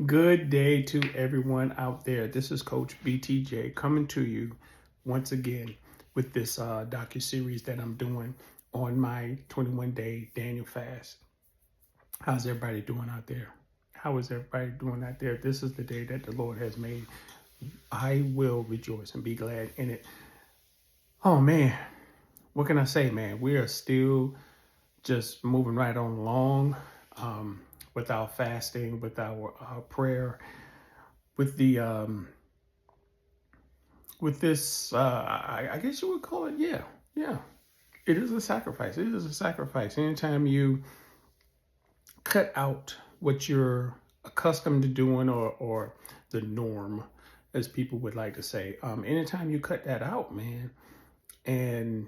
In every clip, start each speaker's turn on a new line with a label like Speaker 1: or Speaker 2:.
Speaker 1: Good day to everyone out there. This is Coach BTJ coming to you once again with this docu-series that I'm doing on my 21-day Daniel fast. How's everybody doing out there? How is everybody doing out there? This is the day that the Lord has made. I will rejoice and be glad in it. Oh man, what can I say, man? We are still just moving right on along with our fasting, with our prayer, with the with this I guess you would call it, yeah, it is a sacrifice. It is a sacrifice anytime you cut out what you're accustomed to doing, or the norm, as people would like to say. Anytime you cut that out, man, and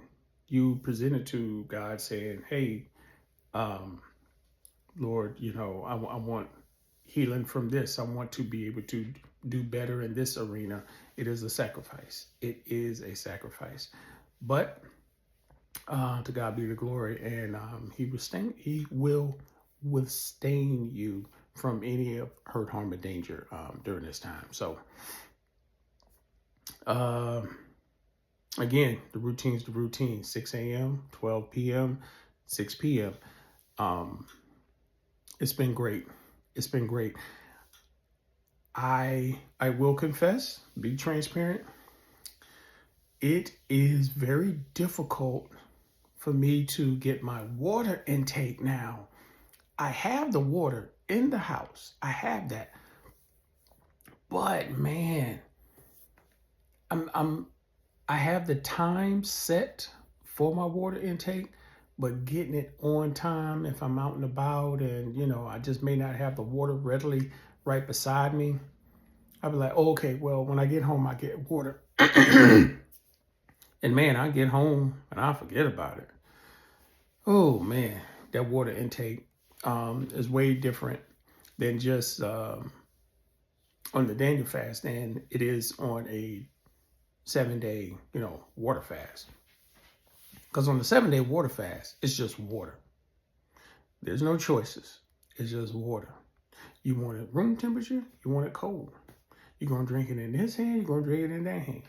Speaker 1: you present it to God saying, hey, Lord, I want healing from this. I want to be able to do better in this arena. It is a sacrifice. It is a sacrifice. But to God be the glory, and He will withstand you from any hurt, harm, or danger during this time. So, again, the routine's the routine: 6 a.m., 12 p.m., 6 p.m. It's been great. It's been great. I will confess, be transparent. It is very difficult for me to get my water intake now. I have the water in the house. I have that. But man, I have the time set for my water intake, but getting it on time, if I'm out and about and I just may not have the water readily right beside me, I'll be like, oh, okay, well, when I get home, I get water. And man, I get home and I forget about it. Oh man, that water intake is way different than just on the Daniel fast than it is on a 7-day, water fast. Because on the 7-day water fast, it's just water. There's no choices. It's just water. You want it room temperature, you want it cold. You're going to drink it in this hand, you're going to drink it in that hand.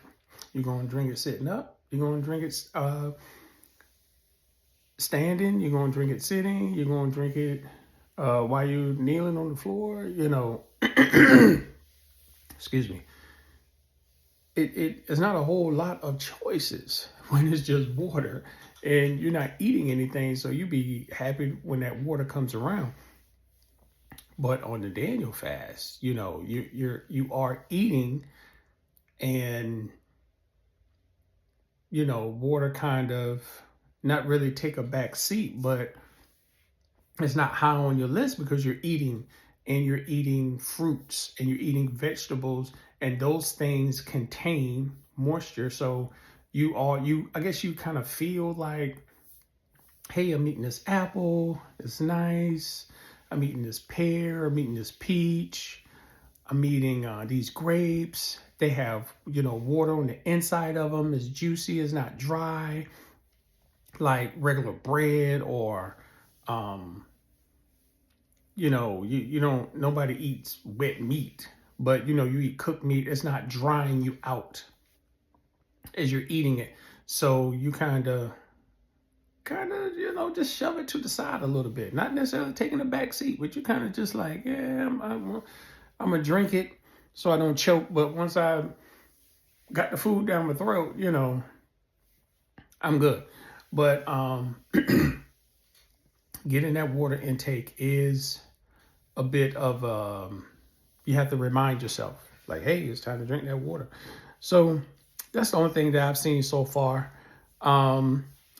Speaker 1: You're going to drink it sitting up, you're going to drink it standing, you're going to drink it sitting, you're going to drink it while you're kneeling on the floor, excuse me. It's not a whole lot of choices when it's just water and you're not eating anything, so you be happy when that water comes around. But on the Daniel fast, you are eating, and water kind of not really take a back seat, but it's not high on your list because you're eating, and you're eating fruits and you're eating vegetables, and those things contain moisture. So I guess you kind of feel like, hey, I'm eating this apple, it's nice. I'm eating this pear, I'm eating this peach, I'm eating these grapes. They have, water on the inside of them. It's juicy, it's not dry like regular bread, or you don't, nobody eats wet meat, but you eat cooked meat. It's not drying you out as you're eating it. So you kind of, just shove it to the side a little bit. Not necessarily taking a back seat, but you kind of just like, yeah, I'm going to drink it so I don't choke. But once I got the food down my throat, I'm good. But getting that water intake is a bit of, you have to remind yourself, like, hey, it's time to drink that water. So that's the only thing that I've seen so far.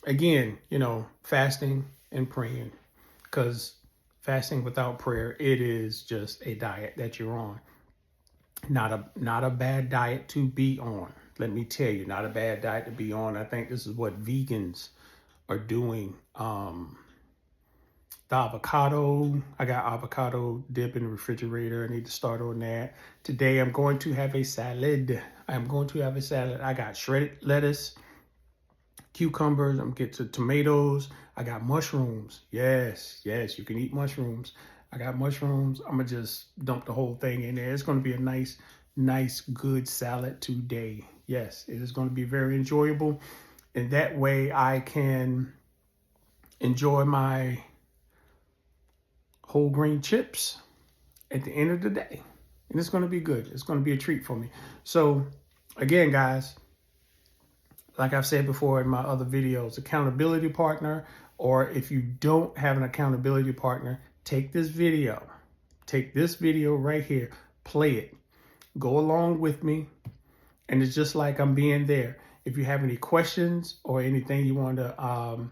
Speaker 1: Again, fasting and praying, because fasting without prayer, it is just a diet that you're on. Not a bad diet to be on. Let me tell you, not a bad diet to be on. I think this is what vegans are doing. The avocado, I got avocado dip in the refrigerator. I need to start on that. Today I'm going to have a salad. I got shredded lettuce, cucumbers, I'm getting to tomatoes. I got mushrooms. Yes, you can eat mushrooms. I got mushrooms. I'm gonna just dump the whole thing in there. It's gonna be a nice, good salad today. Yes, it is gonna be very enjoyable. And that way I can enjoy my whole grain chips at the end of the day. And it's gonna be good. It's gonna be a treat for me. So again, guys, like I've said before in my other videos, accountability partner, or if you don't have an accountability partner, take this video right here, play it, go along with me. And it's just like I'm being there. If you have any questions or anything you want to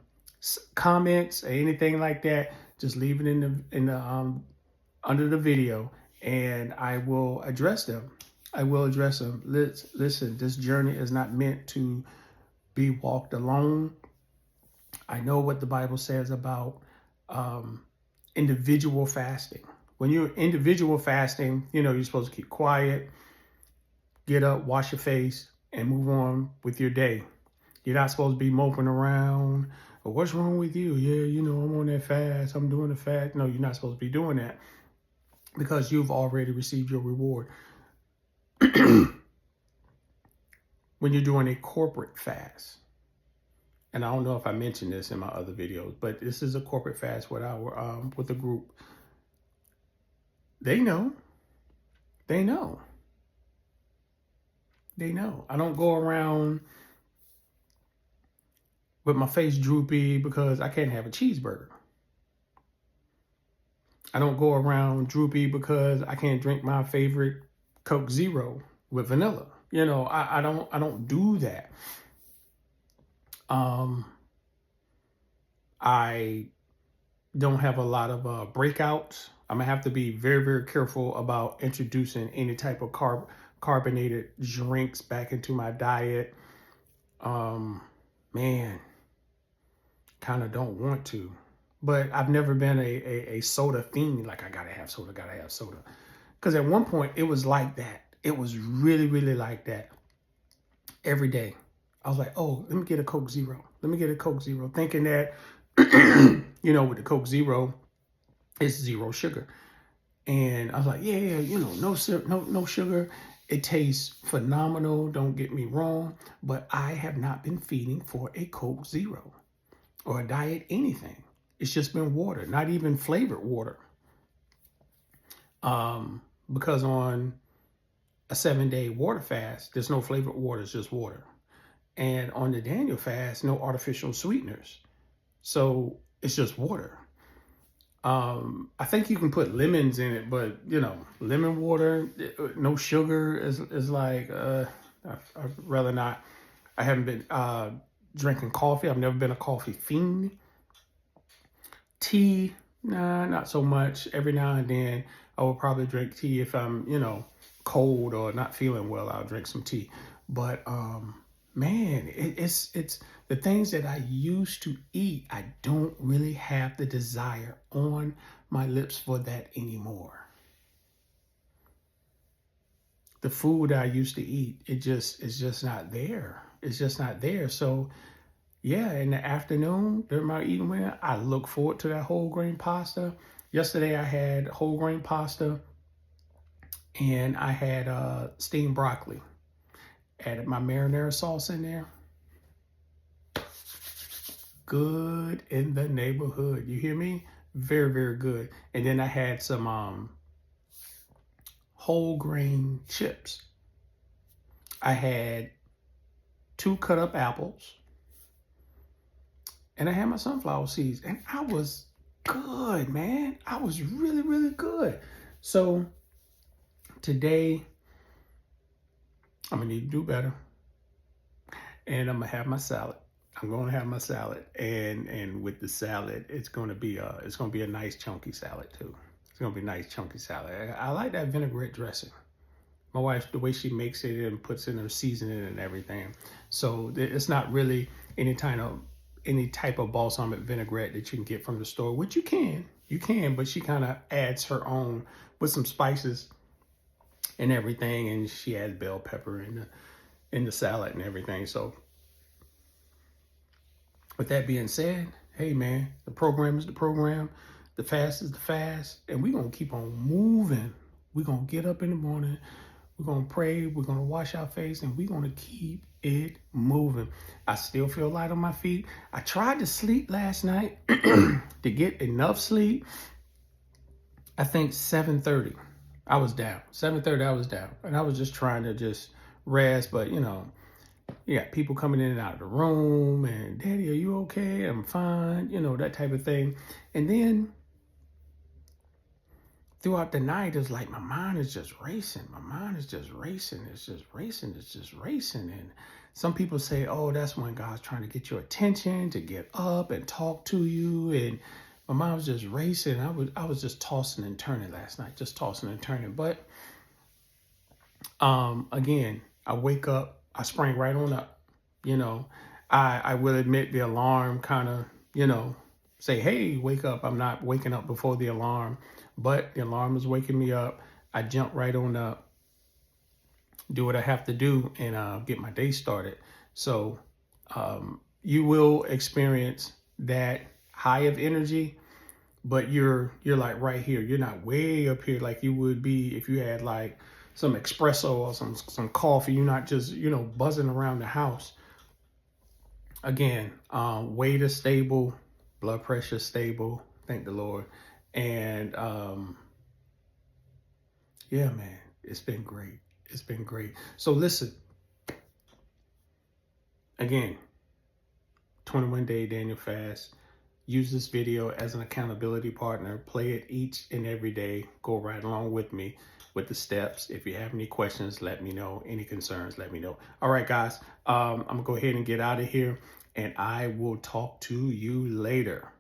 Speaker 1: comments or anything like that, just leave it in the under the video, and I will address them. I will address them. Listen, this journey is not meant to be walked alone. I know what the Bible says about individual fasting. When you're individual fasting, you know, you're supposed to keep quiet, get up, wash your face, and move on with your day. You're not supposed to be moping around. Or what's wrong with you? Yeah, you know, I'm on that fast. I'm doing the fast. No, you're not supposed to be doing that, because you've already received your reward. When you're doing a corporate fast, and I don't know if I mentioned this in my other videos, but this is a corporate fast with our with a group. They know. They know. They know. I don't go around with my face droopy because I can't have a cheeseburger. I don't go around droopy because I can't drink my favorite Coke Zero with vanilla. You know, I don't do that. I don't have a lot of breakouts. I'm gonna have to be very, very careful about introducing any type of carbonated drinks back into my diet. Man, kind of don't want to, but I've never been a soda fiend. Like, I gotta have soda, because at one point it was like that. It was really, really like that. Every day I was like, oh, let me get a Coke Zero, thinking that you know, with the Coke Zero, it's zero sugar. And I was like, yeah, you know, no sugar. It tastes phenomenal, don't get me wrong, but I have not been feeding for a Coke Zero or a diet anything. It's just been water, not even flavored water. Because on a 7-day water fast, there's no flavored water, it's just water. And on the Daniel fast, no artificial sweeteners. So it's just water. I think you can put lemons in it, but you know, lemon water, no sugar is like, I'd rather not. I haven't been drinking coffee. I've never been a coffee fiend. Tea, nah, not so much. Every now and then I will probably drink tea if I'm, you know, cold or not feeling well. I'll drink some tea. But man, it's the things that I used to eat. I don't really have the desire on my lips for that anymore. The food I used to eat, it's just not there. It's just not there. So yeah, in the afternoon during my eating window, I look forward to that whole grain pasta. Yesterday I had whole grain pasta, and I had steamed broccoli. Added my marinara sauce in there. Good in the neighborhood. You hear me? Very, very good. And then I had some whole grain chips. I had 2 cut up apples, and I had my sunflower seeds, and I was good, man. I was really, really good. So today I'm gonna need to do better, and I'm gonna have my salad. I'm gonna have my salad, and with the salad, it's gonna be a nice chunky salad too. It's gonna be a nice chunky salad. I like that vinaigrette dressing. My wife, the way she makes it and puts in her seasoning and everything. So it's not really any type of balsamic vinaigrette that you can get from the store, which you can, but she kind of adds her own with some spices and everything, and she adds bell pepper in the salad and everything. So with that being said, hey man, the program is the program. The fast is the fast, and we're going to keep on moving. We're going to get up in the morning. We're going to pray. We're going to wash our face, and we're going to keep it moving. I still feel light on my feet. I tried to sleep last night to get enough sleep. I think 7:30, I was down. 7:30, I was down. And I was just trying to just rest, but you know, you got people coming in and out of the room and, Daddy, are you okay? I'm fine, you know, that type of thing. And then throughout the night, it's like my mind is just racing. My mind is just racing. It's just racing. It's just racing. And some people say, oh, that's when God's trying to get your attention, to get up and talk to you. And my mind was just racing. I was just tossing and turning last night, just tossing and turning. But again, I wake up, I sprang right on up. You know, I will admit the alarm kind of, you know, say, hey, wake up. I'm not waking up before the alarm, but the alarm is waking me up. I jump right on up, do what I have to do, and get my day started. So you will experience that high of energy, but you're like right here. You're not way up here like you would be if you had like some espresso or some coffee. You're not just, you know, buzzing around the house. Again, weight is stable, blood pressure is stable, thank the Lord. And yeah, man, it's been great. It's been great. So listen, again, 21-day Daniel fast. Use this video as an accountability partner. Play it each and every day. Go right along with me with the steps. If you have any questions, let me know. Any concerns, let me know. All right, guys, I'm gonna go ahead and get out of here, and I will talk to you later.